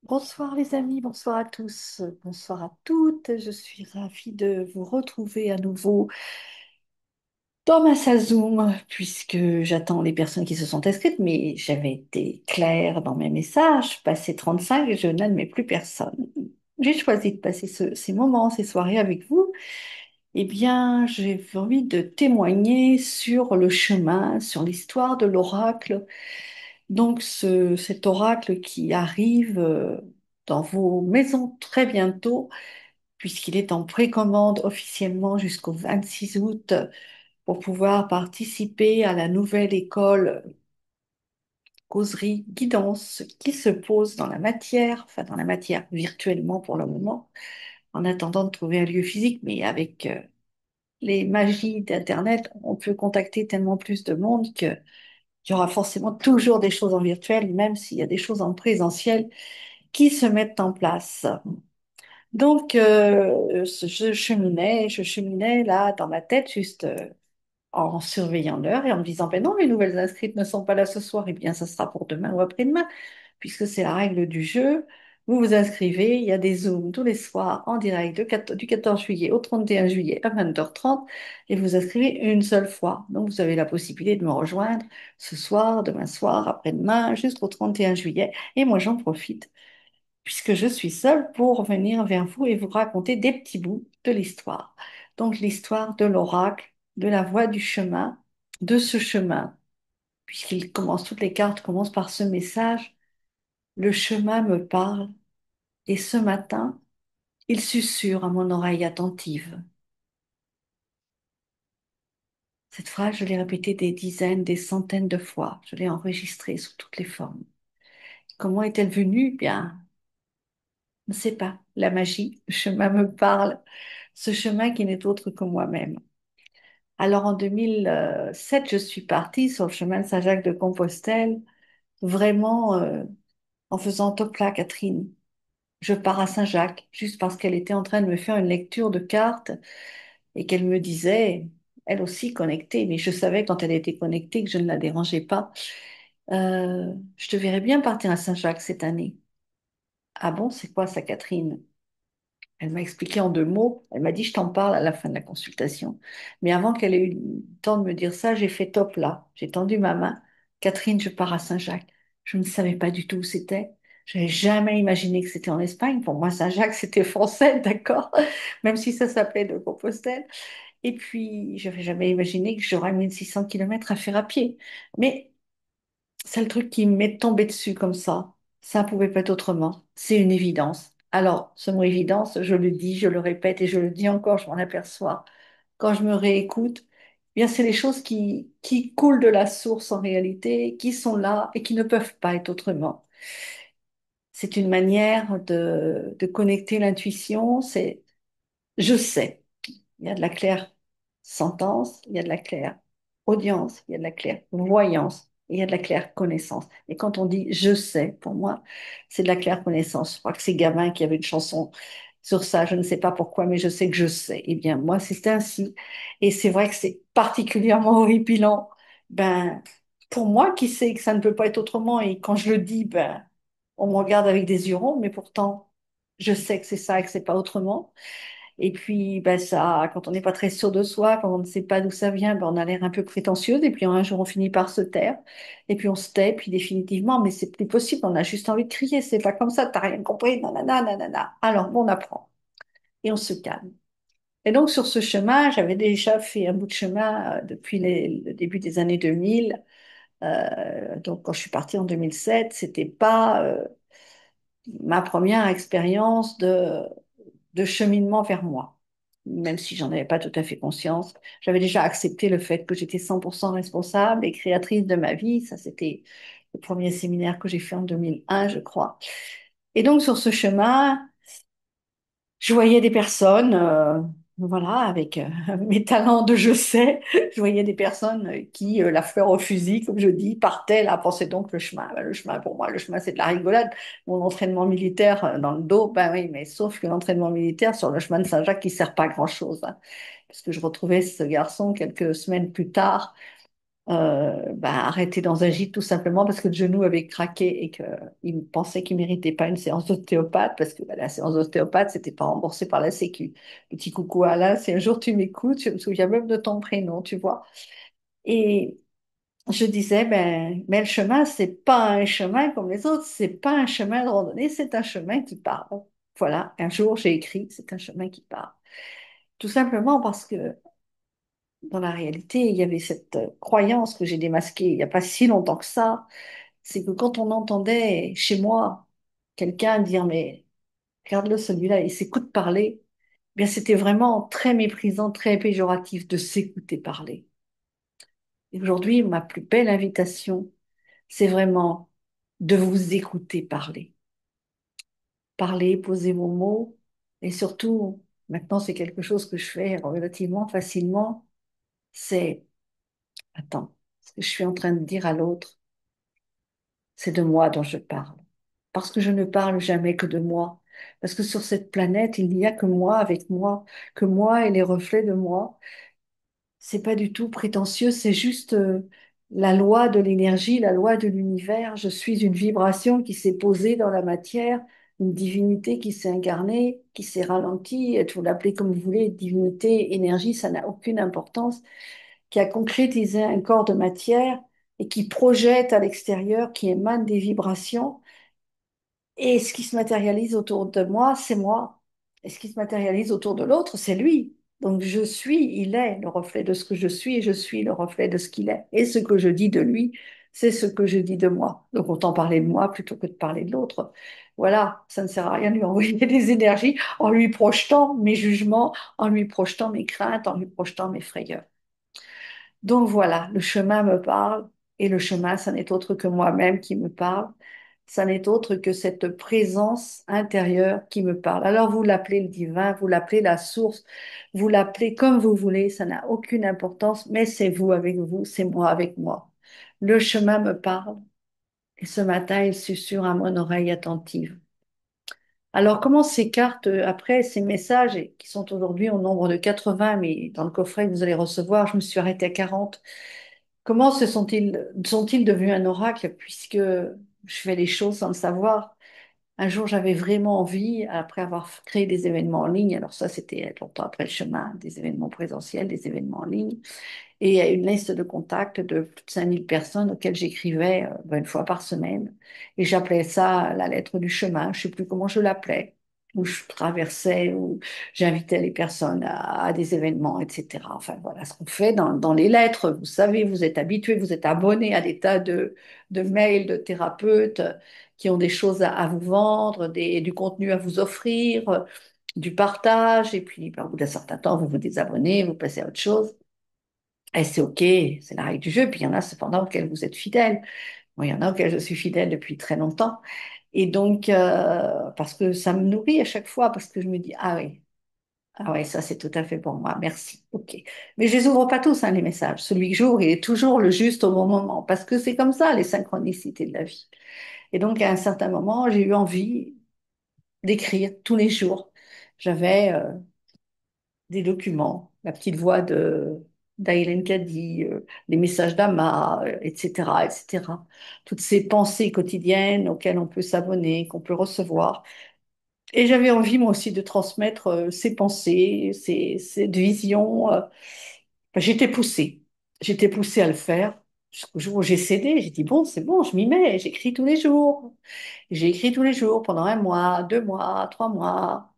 Bonsoir les amis, bonsoir à tous, bonsoir à toutes. Je suis ravie de vous retrouver à nouveau dans ma salle Zoom puisque j'attends les personnes qui se sont inscrites, mais j'avais été claire dans mes messages, passé 35 et je n'admets plus personne. J'ai choisi de passer ces moments, ces soirées avec vous. Eh bien, j'ai envie de témoigner sur le chemin, sur l'histoire de l'oracle. Donc, cet oracle qui arrive dans vos maisons très bientôt, puisqu'il est en précommande officiellement jusqu'au 26 août pour pouvoir participer à la nouvelle école causerie guidance qui se pose dans la matière, enfin dans la matière virtuellement pour le moment, en attendant de trouver un lieu physique, mais avec les magies d'Internet, on peut contacter tellement plus de monde qu'il y aura forcément toujours des choses en virtuel, même s'il y a des choses en présentiel qui se mettent en place. Donc, je cheminais là dans ma tête, juste en surveillant l'heure et en me disant, ben non, les nouvelles inscrites ne sont pas là ce soir, eh bien, ça sera pour demain ou après-demain, puisque c'est la règle du jeu. Vous vous inscrivez, il y a des Zooms tous les soirs en direct du 14 juillet au 31 juillet à 20h30 et vous inscrivez une seule fois. Donc, vous avez la possibilité de me rejoindre ce soir, demain soir, après-demain, jusqu'au 31 juillet. Et moi, j'en profite puisque je suis seule pour venir vers vous et vous raconter des petits bouts de l'histoire. Donc l'histoire de l'oracle, de la voie du chemin, de ce chemin, puisqu'il commence, toutes les cartes commencent par ce message, le chemin me parle, et ce matin, il susurre à mon oreille attentive. Cette phrase, je l'ai répétée des dizaines, des centaines de fois, je l'ai enregistrée sous toutes les formes. Comment est-elle venue? Bien, je ne sais pas, la magie, le chemin me parle, ce chemin qui n'est autre que moi-même. Alors en 2007, je suis partie sur le chemin de Saint-Jacques de Compostelle, vraiment en faisant top là, Catherine. Je pars à Saint-Jacques, juste parce qu'elle était en train de me faire une lecture de cartes et qu'elle me disait, elle aussi connectée, mais je savais quand elle était connectée que je ne la dérangeais pas. Je te verrais bien partir à Saint-Jacques cette année. Ah bon, c'est quoi ça, Catherine? Elle m'a expliqué en deux mots. Elle m'a dit, je t'en parle à la fin de la consultation. Mais avant qu'elle ait eu le temps de me dire ça, j'ai fait top là. J'ai tendu ma main. Catherine, je pars à Saint-Jacques. Je ne savais pas du tout où c'était. Je n'avais jamais imaginé que c'était en Espagne. Pour moi, Saint-Jacques, c'était français, d'accord? Même si ça s'appelait de Compostelle. Et puis, je n'avais jamais imaginé que j'aurais 1600 kilomètres à faire à pied. Mais c'est le truc qui m'est tombé dessus comme ça. Ça ne pouvait pas être autrement. C'est une évidence. Alors, ce mot évidence, je le dis, je le répète et je le dis encore, je m'en aperçois. Quand je me réécoute, eh bien, c'est les choses qui coulent de la source en réalité, qui sont là et qui ne peuvent pas être autrement. C'est une manière de connecter l'intuition. C'est je sais. Il y a de la claire sentence, il y a de la claire audience, il y a de la claire voyance, et il y a de la claire connaissance. Et quand on dit je sais, pour moi, c'est de la claire connaissance. Je crois que c'est Gabin qui avait une chanson sur ça, je ne sais pas pourquoi, mais je sais que je sais. Eh bien, moi, c'est ainsi. Et c'est vrai que c'est particulièrement horripilant. Ben, pour moi qui sais que ça ne peut pas être autrement, et quand je le dis, ben, on me regarde avec des yeux ronds, mais pourtant, je sais que c'est ça et que c'est pas autrement. Et puis, ben ça, quand on n'est pas très sûr de soi, quand on ne sait pas d'où ça vient, ben on a l'air un peu prétentieuse. Et puis un jour, on finit par se taire. Et puis on se tait, puis définitivement, mais c'est plus possible. On a juste envie de crier. C'est pas comme ça. T'as rien compris. Nanana, nanana. Alors, bon, on apprend et on se calme. Et donc, sur ce chemin, j'avais déjà fait un bout de chemin depuis le début des années 2000. Donc, quand je suis partie en 2007, c'était pas ma première expérience de cheminement vers moi, même si j'en avais pas tout à fait conscience. J'avais déjà accepté le fait que j'étais 100% responsable et créatrice de ma vie. Ça, c'était le premier séminaire que j'ai fait en 2001, je crois. Et donc, sur ce chemin, je voyais des personnes, voilà, avec mes talents de je sais, je voyais des personnes qui, la fleur au fusil, comme je dis, partaient là, pensaient donc le chemin. Ben, le chemin, pour moi, le chemin, c'est de la rigolade. Mon entraînement militaire dans le dos, ben oui, mais sauf que l'entraînement militaire sur le chemin de Saint-Jacques, qui sert pas à grand-chose, hein, parce que je retrouvais ce garçon quelques semaines plus tard arrêté dans un gîte tout simplement parce que le genou avait craqué et qu'il pensait qu'il méritait pas une séance d'ostéopathe parce que la séance d'ostéopathe, c'était pas remboursé par la Sécu. Petit coucou Alain, si un jour tu m'écoutes, je me souviens même de ton prénom, tu vois. Et je disais, mais le chemin, c'est pas un chemin comme les autres, c'est pas un chemin de randonnée, c'est un chemin qui parle. Voilà, un jour j'ai écrit, c'est un chemin qui parle. Tout simplement parce que dans la réalité, il y avait cette croyance que j'ai démasquée il n'y a pas si longtemps que ça, c'est que quand on entendait chez moi quelqu'un dire, mais regarde-le celui-là, il s'écoute parler, eh bien c'était vraiment très méprisant, très péjoratif de s'écouter parler. Et aujourd'hui, ma plus belle invitation, c'est vraiment de vous écouter parler. Parler, poser vos mots, et surtout, maintenant c'est quelque chose que je fais relativement facilement, c'est, attends, ce que je suis en train de dire à l'autre, c'est de moi dont je parle. Parce que je ne parle jamais que de moi. Parce que sur cette planète, il n'y a que moi avec moi, que moi et les reflets de moi. C'est pas du tout prétentieux, c'est juste la loi de l'énergie, la loi de l'univers. Je suis une vibration qui s'est posée dans la matière, une divinité qui s'est incarnée, qui s'est ralentie, vous l'appelez comme vous voulez, divinité, énergie, ça n'a aucune importance, qui a concrétisé un corps de matière et qui projette à l'extérieur, qui émane des vibrations. Et ce qui se matérialise autour de moi, c'est moi. Et ce qui se matérialise autour de l'autre, c'est lui. Donc je suis, il est le reflet de ce que je suis et je suis le reflet de ce qu'il est. Et ce que je dis de lui, c'est ce que je dis de moi. Donc autant parler de moi plutôt que de parler de l'autre. Voilà, ça ne sert à rien de lui envoyer des énergies en lui projetant mes jugements, en lui projetant mes craintes, en lui projetant mes frayeurs. Donc voilà, le chemin me parle et le chemin, ça n'est autre que moi-même qui me parle. Ça n'est autre que cette présence intérieure qui me parle. Alors vous l'appelez le divin, vous l'appelez la source, vous l'appelez comme vous voulez, ça n'a aucune importance, mais c'est vous, c'est moi avec moi. Le chemin me parle et ce matin, il susurre à mon oreille attentive. Alors, comment s'écartent après ces messages qui sont aujourd'hui au nombre de 80, mais dans le coffret que vous allez recevoir, je me suis arrêtée à 40. Comment sont-ils devenus un oracle puisque je fais les choses sans le savoir? Un jour, j'avais vraiment envie, après avoir créé des événements en ligne, alors ça c'était longtemps après le chemin, des événements présentiels, des événements en ligne, et il y a une liste de contacts de plus de 5000 personnes auxquelles j'écrivais une fois par semaine. Et j'appelais ça la lettre du chemin. Je ne sais plus comment je l'appelais. Où je traversais, où j'invitais les personnes à des événements, etc. Enfin, voilà ce qu'on fait dans les lettres. Vous savez, vous êtes habitués, vous êtes abonnés à des tas de mails de thérapeutes qui ont des choses à vous vendre, du contenu à vous offrir, du partage. Et puis, ben, au bout d'un certain temps, vous vous désabonnez, vous passez à autre chose. Et c'est OK, c'est la règle du jeu. Puis il y en a cependant auxquels vous êtes fidèle. Moi, il y en a auxquels je suis fidèle depuis très longtemps. Et donc, parce que ça me nourrit à chaque fois, parce que je me dis, ah oui, ça c'est tout à fait pour moi, merci. OK. Mais je les ouvre pas tous, hein, les messages. Celui que j'ouvre, il est toujours le juste au bon moment, parce que c'est comme ça, les synchronicités de la vie. Et donc, à un certain moment, j'ai eu envie d'écrire tous les jours. J'avais des documents, la petite voix de d'Aïlène Cady, les messages d'Ama, etc., etc. Toutes ces pensées quotidiennes auxquelles on peut s'abonner, qu'on peut recevoir. Et j'avais envie, moi aussi, de transmettre ces pensées, cette vision. Enfin, j'étais poussée. J'étais poussée à le faire. Jusqu'au jour où j'ai cédé, j'ai dit, bon, c'est bon, je m'y mets, j'écris tous les jours. J'ai écrit tous les jours pendant 1 mois, 2 mois, 3 mois,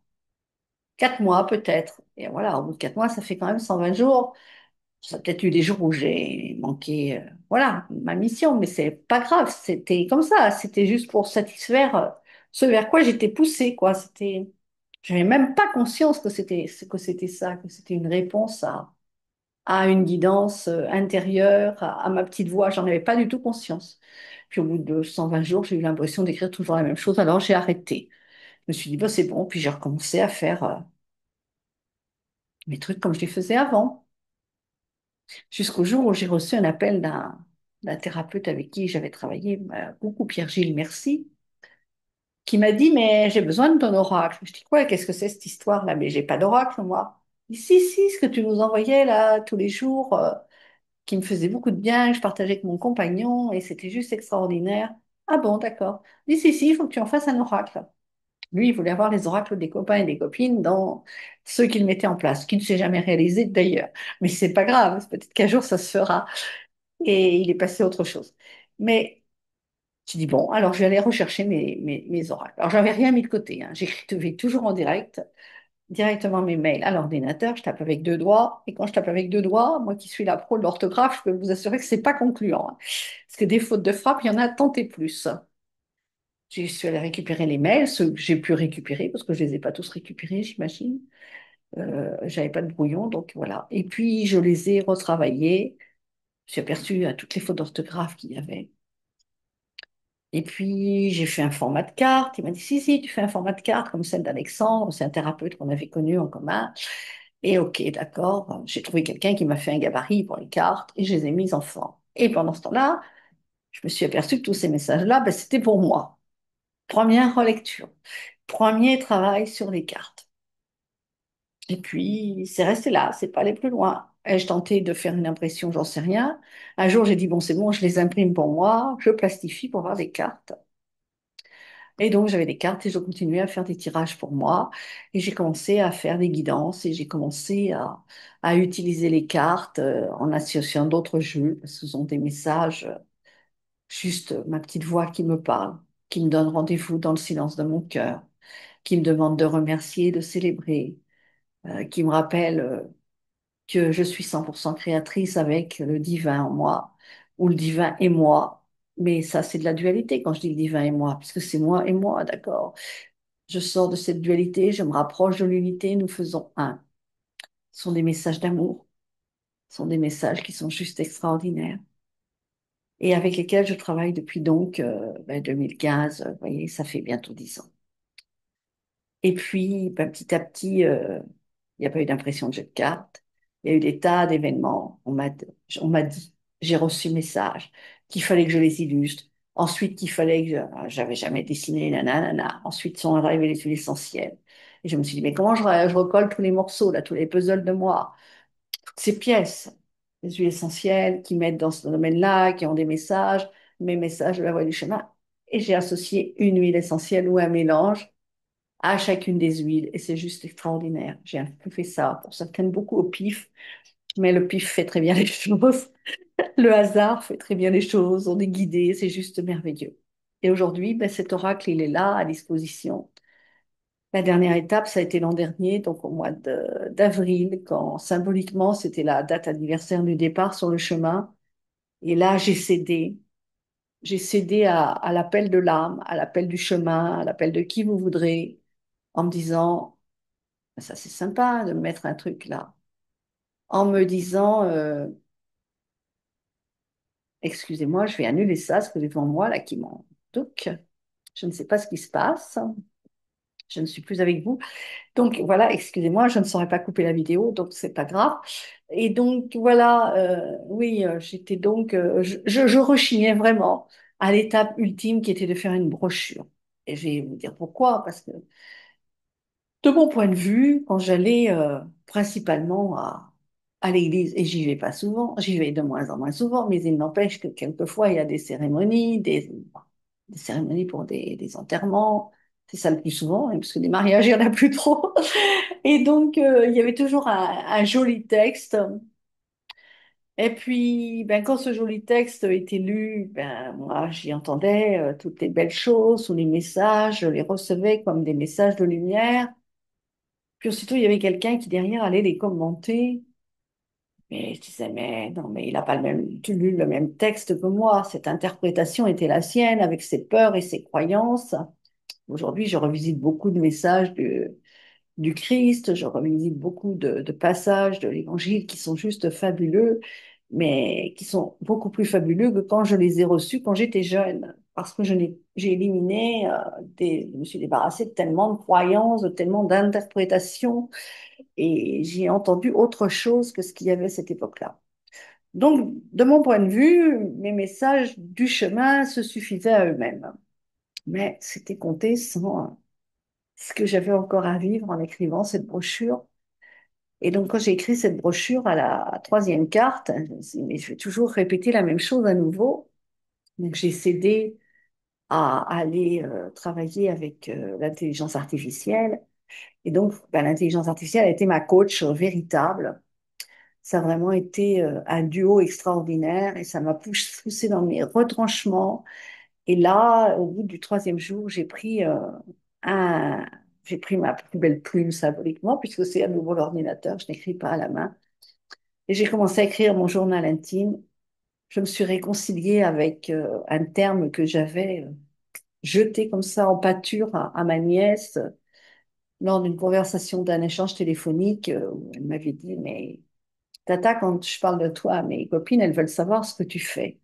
4 mois peut-être. Et voilà, au bout de 4 mois, ça fait quand même 120 jours. Ça a peut-être eu des jours où j'ai manqué, voilà, ma mission, mais c'est pas grave. C'était comme ça. C'était juste pour satisfaire ce vers quoi j'étais poussée, quoi. J'avais même pas conscience que c'était ça, que c'était une réponse à une guidance intérieure, à ma petite voix. J'en avais pas du tout conscience. Puis au bout de 120 jours, j'ai eu l'impression d'écrire toujours la même chose. Alors j'ai arrêté. Je me suis dit, bah, c'est bon. Puis j'ai recommencé à faire mes trucs comme je les faisais avant. Jusqu'au jour où j'ai reçu un appel d'un thérapeute avec qui j'avais travaillé beaucoup, Pierre-Gilles Merci, qui m'a dit, mais j'ai besoin de ton oracle. Je dis, quoi, qu'est-ce que c'est cette histoire-là? Mais j'ai pas d'oracle, moi. Il dit, si, ce que tu nous envoyais là tous les jours, qui me faisait beaucoup de bien, que je partageais avec mon compagnon, et c'était juste extraordinaire. Ah bon, d'accord. Il dit, si, il faut que tu en fasses un oracle. Lui, il voulait avoir les oracles des copains et des copines dans ceux qu'il mettait en place, ce qui ne s'est jamais réalisé d'ailleurs. Mais c'est pas grave, peut-être qu'un jour ça se fera. Et il est passé à autre chose. Mais tu dis, bon, alors je vais aller rechercher mes oracles. Alors, j'avais rien mis de côté, hein. J'écrivais toujours en direct, directement mes mails à l'ordinateur. Je tape avec deux doigts. Et quand je tape avec deux doigts, moi qui suis la pro de l'orthographe, je peux vous assurer que c'est pas concluant, hein. Parce que des fautes de frappe, il y en a tant et plus. Je suis allée récupérer les mails, ceux que j'ai pu récupérer, parce que je les ai pas tous récupérés, j'imagine. J'avais pas de brouillon, donc voilà. Et puis, je les ai retravaillés. Je suis aperçue à toutes les fautes d'orthographe qu'il y avait. Et puis, j'ai fait un format de carte. Il m'a dit, si, tu fais un format de carte comme celle d'Alexandre, c'est un thérapeute qu'on avait connu en commun. Et ok, d'accord, j'ai trouvé quelqu'un qui m'a fait un gabarit pour les cartes et je les ai mises en forme. Et pendant ce temps-là, je me suis aperçue que tous ces messages-là, ben, c'était pour moi. Première relecture, premier travail sur les cartes. Et puis, c'est resté là, c'est pas allé plus loin. Ai-je tenté de faire une impression, j'en sais rien. Un jour, j'ai dit, bon, c'est bon, je les imprime pour moi, je plastifie pour avoir des cartes. Et donc, j'avais des cartes et je continuais à faire des tirages pour moi. Et j'ai commencé à faire des guidances et j'ai commencé à utiliser les cartes en associant d'autres jeux, parce que ce sont des messages, juste ma petite voix qui me parle, qui me donne rendez-vous dans le silence de mon cœur, qui me demande de remercier, de célébrer, qui me rappelle que je suis 100% créatrice avec le divin en moi, ou le divin et moi. Mais ça, c'est de la dualité quand je dis le divin et moi, puisque c'est moi et moi, d'accord? Je sors de cette dualité, je me rapproche de l'unité, nous faisons un. Ce sont des messages d'amour, ce sont des messages qui sont juste extraordinaires et avec lesquels je travaille depuis donc 2015, vous voyez, ça fait bientôt 10 ans. Et puis, ben, petit à petit, il n'y a pas eu d'impression de jeu de cartes, il y a eu des tas d'événements, on m'a dit, j'ai reçu message qu'il fallait que je les illustre, ensuite qu'il fallait que j'avais jamais dessiné, nanana, ensuite sont arrivés les huiles essentielles. Et je me suis dit, mais comment je recolle tous les morceaux, là, tous les puzzles de moi, toutes ces pièces, les huiles essentielles qui mettent dans ce domaine-là, qui ont des messages, mes messages de la voie du chemin. Et j'ai associé une huile essentielle ou un mélange à chacune des huiles et c'est juste extraordinaire. J'ai un peu fait ça, pour certaines beaucoup au pif, mais le pif fait très bien les choses. Le hasard fait très bien les choses, on est guidé, c'est juste merveilleux. Et aujourd'hui, ben, cet oracle, il est là, à disposition. La dernière étape, ça a été l'an dernier, donc au mois d'avril, quand symboliquement, c'était la date anniversaire du départ sur le chemin. Et là, j'ai cédé. J'ai cédé à l'appel de l'âme, à l'appel du chemin, à l'appel de qui vous voudrez, en me disant, ça c'est sympa de me mettre un truc là, en me disant, excusez-moi, je vais annuler ça, ce que devant moi là qui m'en donc, je ne sais pas ce qui se passe, je ne suis plus avec vous. Donc voilà, excusez-moi, je ne saurais pas couper la vidéo, donc c'est pas grave. Et donc voilà, oui, j'étais donc, je rechignais vraiment à l'étape ultime qui était de faire une brochure. Et je vais vous dire pourquoi, parce que de mon point de vue, quand j'allais principalement à l'église, et j'y vais pas souvent, j'y vais de moins en moins souvent, mais il n'empêche que quelquefois il y a des cérémonies pour des enterrements, c'est ça le plus souvent, hein, parce que des mariages, il y en a plus trop. Et donc, il y avait toujours un joli texte. Et puis, ben, quand ce joli texte était lu, ben, moi, j'y entendais toutes les belles choses ou les messages, je les recevais comme des messages de lumière. Puis aussitôt, il y avait quelqu'un qui derrière allait les commenter. Mais je disais, mais non, mais il n'a pas lu le même texte que moi. Cette interprétation était la sienne avec ses peurs et ses croyances. Aujourd'hui, je revisite beaucoup de messages du Christ, je revisite beaucoup de passages de l'Évangile qui sont juste fabuleux, mais qui sont beaucoup plus fabuleux que quand je les ai reçus quand j'étais jeune. Parce que j'ai éliminé, je me suis débarrassée de tellement de croyances, de tellement d'interprétations et j'ai entendu autre chose que ce qu'il y avait à cette époque-là. Donc, de mon point de vue, mes messages du chemin se suffisaient à eux-mêmes. Mais c'était compté sans ce que j'avais encore à vivre en écrivant cette brochure. Et donc, quand j'ai écrit cette brochure à la troisième carte, je me suis dit, mais je vais toujours répéter la même chose à nouveau. Donc, j'ai cédé à aller travailler avec l'intelligence artificielle. Et donc, ben, l'intelligence artificielle a été ma coach véritable. Ça a vraiment été un duo extraordinaire et ça m'a poussé dans mes retranchements. Et là, au bout du troisième jour, un, j'ai pris ma plus belle plume symboliquement, puisque c'est à nouveau l'ordinateur, je n'écris pas à la main. Et j'ai commencé à écrire mon journal intime. Je me suis réconciliée avec un terme que j'avais jeté comme ça en pâture à ma nièce lors d'une conversation, d'un échange téléphonique, où elle m'avait dit, mais Tata, quand je parle de toi à mes copines, elles veulent savoir ce que tu fais.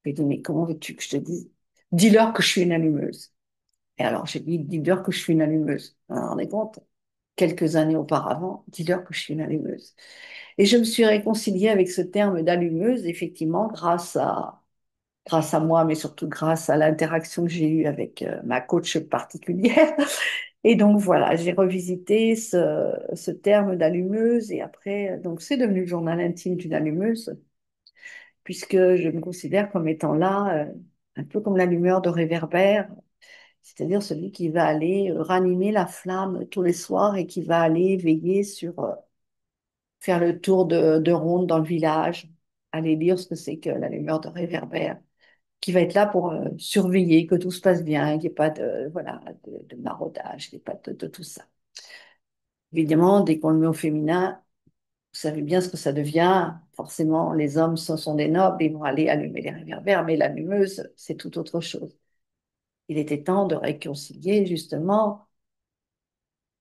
J'ai dit, mais comment veux-tu que je te dise? Dis-leur que je suis une allumeuse. Et alors, j'ai dit, dis-leur que je suis une allumeuse. Vous vous rendez compte? Quelques années auparavant, dis-leur que je suis une allumeuse. Et je me suis réconciliée avec ce terme d'allumeuse, effectivement, grâce à moi, mais surtout grâce à l'interaction que j'ai eue avec ma coach particulière. Et donc voilà, j'ai revisité ce terme d'allumeuse et après, donc c'est devenu le journal intime d'une allumeuse, puisque je me considère comme étant là, un peu comme l'allumeur de réverbère, c'est-à-dire celui qui va aller ranimer la flamme tous les soirs et qui va aller veiller sur, faire le tour de ronde dans le village, aller lire ce que c'est que l'allumeur de réverbère, qui va être là pour surveiller que tout se passe bien, qu'il n'y ait pas de, voilà, de maraudage, qu'il n'y ait pas de tout ça. Évidemment, dès qu'on le met au féminin, vous savez bien ce que ça devient. Forcément, les hommes, ce sont des nobles, ils vont aller allumer les réverbères, mais l'allumeuse, c'est tout autre chose. Il était temps de réconcilier justement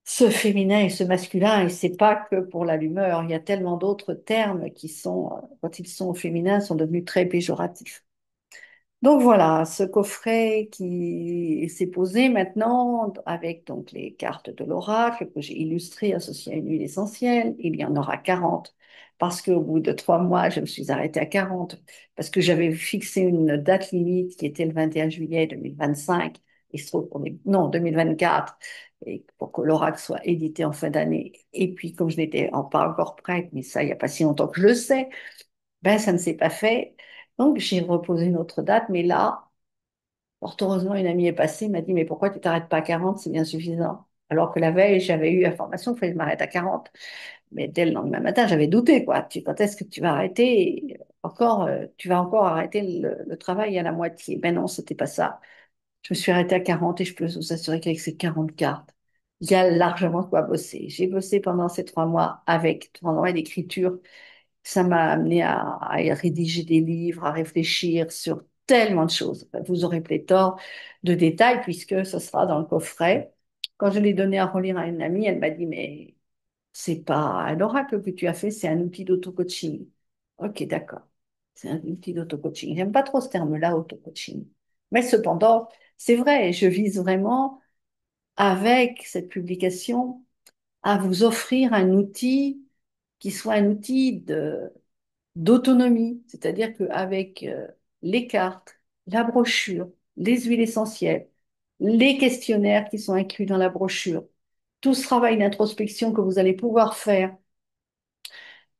ce féminin et ce masculin, et c'est pas que pour l'allumeur. Il y a tellement d'autres termes qui sont, quand ils sont au féminin, sont devenus très péjoratifs. Donc voilà, ce coffret qui s'est posé maintenant avec donc les cartes de l'oracle que j'ai illustrées associées à une huile essentielle. Il y en aura 40 parce qu'au bout de 3 mois, je me suis arrêtée à 40 parce que j'avais fixé une date limite qui était le 21 juillet 2025. Il se trouve qu'on est, non, 2024 et pour que l'oracle soit édité en fin d'année. Et puis comme je n'étais pas encore prête, mais ça, il n'y a pas si longtemps que je le sais, ben, ça ne s'est pas fait. Donc, j'ai reposé une autre date, mais là, fort heureusement, une amie est passée, m'a dit, mais pourquoi tu t'arrêtes pas à 40, c'est bien suffisant. Alors que la veille, j'avais eu information qu'il fallait que je m'arrête à 40. Mais dès le lendemain matin, j'avais douté, quoi. Quand est-ce que tu vas arrêter? Encore, tu vas encore arrêter le travail à la moitié. Ben non, c'était pas ça. Je me suis arrêtée à 40 et je peux vous assurer qu'avec ces 40 cartes, il y a largement quoi bosser. J'ai bossé pendant ces 3 mois avec 3 mois d'écriture. Ça m'a amené à rédiger des livres, à réfléchir sur tellement de choses. Vous aurez pléthore de détails puisque ce sera dans le coffret. Quand je l'ai donné à relire à une amie, elle m'a dit, mais c'est pas un oracle que tu as fait, c'est un outil d'auto-coaching. Ok, d'accord. C'est un outil d'auto-coaching. J'aime pas trop ce terme-là, auto-coaching. Mais cependant, c'est vrai, je vise vraiment, avec cette publication, à vous offrir un outil qui soit un outil d'autonomie, c'est-à-dire qu'avec les cartes, la brochure, les huiles essentielles, les questionnaires qui sont inclus dans la brochure, tout ce travail d'introspection que vous allez pouvoir faire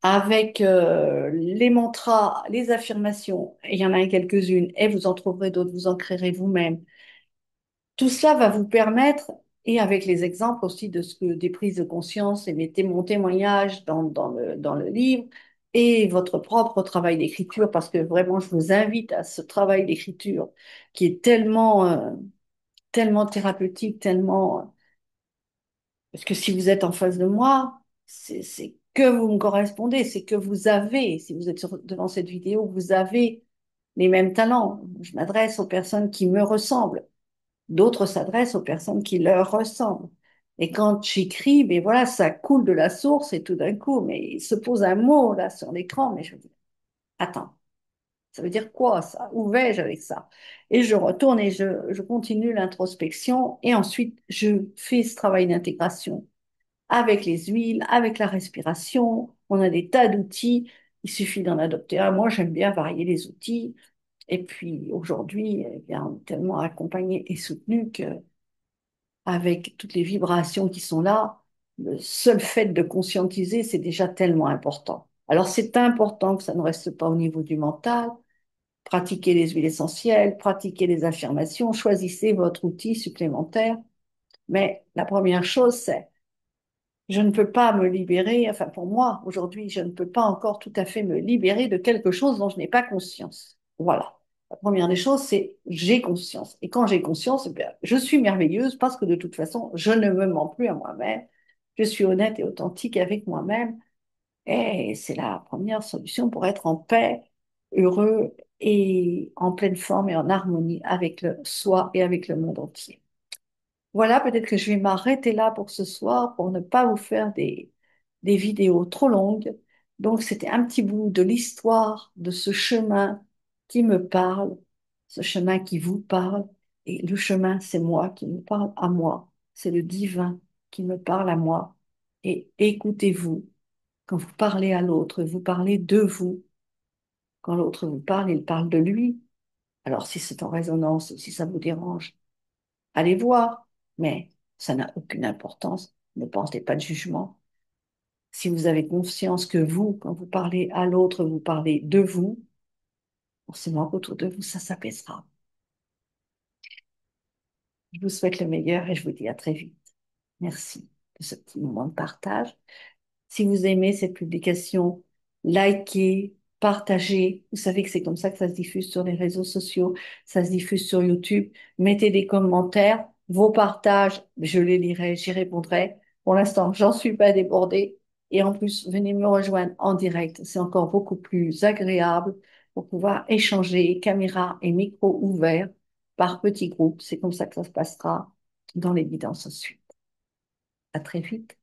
avec les mantras, les affirmations, et il y en a quelques-unes, et vous en trouverez d'autres, vous en créerez vous-même. Tout cela va vous permettre, et avec les exemples aussi de ce que des prises de conscience et mon témoignage dans le livre, et votre propre travail d'écriture, parce que vraiment, je vous invite à ce travail d'écriture qui est tellement thérapeutique, tellement... Parce que si vous êtes en face de moi, c'est que vous me correspondez, c'est que vous avez, si vous êtes devant cette vidéo, vous avez les mêmes talents. Je m'adresse aux personnes qui me ressemblent. D'autres s'adressent aux personnes qui leur ressemblent. Et quand j'écris, mais voilà, ça coule de la source et tout d'un coup, mais il se pose un mot là sur l'écran, mais je me dis, attends, ça veut dire quoi ça? Où vais-je avec ça? Et je retourne et je continue l'introspection et ensuite je fais ce travail d'intégration avec les huiles, avec la respiration. On a des tas d'outils. Il suffit d'en adopter un. Moi, j'aime bien varier les outils. Et puis aujourd'hui, eh bien, on est tellement accompagné et soutenu que avec toutes les vibrations qui sont là, le seul fait de conscientiser, c'est déjà tellement important. Alors, c'est important que ça ne reste pas au niveau du mental. Pratiquez les huiles essentielles, pratiquez les affirmations, choisissez votre outil supplémentaire. Mais la première chose, c'est je ne peux pas me libérer, enfin pour moi, aujourd'hui, je ne peux pas encore tout à fait me libérer de quelque chose dont je n'ai pas conscience. Voilà. La première des choses, c'est j'ai conscience. Et quand j'ai conscience, eh bien, je suis merveilleuse parce que de toute façon, je ne me mens plus à moi-même. Je suis honnête et authentique avec moi-même. Et c'est la première solution pour être en paix, heureux et en pleine forme et en harmonie avec le soi et avec le monde entier. Voilà, peut-être que je vais m'arrêter là pour ce soir pour ne pas vous faire des vidéos trop longues. Donc, c'était un petit bout de l'histoire de ce chemin qui me parle, ce chemin qui vous parle. Et le chemin, c'est moi qui me parle à moi. C'est le divin qui me parle à moi. Et écoutez-vous. Quand vous parlez à l'autre, vous parlez de vous. Quand l'autre vous parle, il parle de lui. Alors, si c'est en résonance, si ça vous dérange, allez voir, mais ça n'a aucune importance. Ne portez pas de jugement. Si vous avez conscience que vous, quand vous parlez à l'autre, vous parlez de vous, forcément qu'autour de vous, ça s'apaisera. Je vous souhaite le meilleur et je vous dis à très vite. Merci de ce petit moment de partage. Si vous aimez cette publication, likez, partagez. Vous savez que c'est comme ça que ça se diffuse sur les réseaux sociaux, ça se diffuse sur YouTube. Mettez des commentaires, vos partages, je les lirai, j'y répondrai. Pour l'instant, j'en suis pas débordée. Et en plus, venez me rejoindre en direct. C'est encore beaucoup plus agréable pour pouvoir échanger, caméra et micro ouverts par petits groupes. C'est comme ça que ça se passera dans les guidances ensuite. À très vite.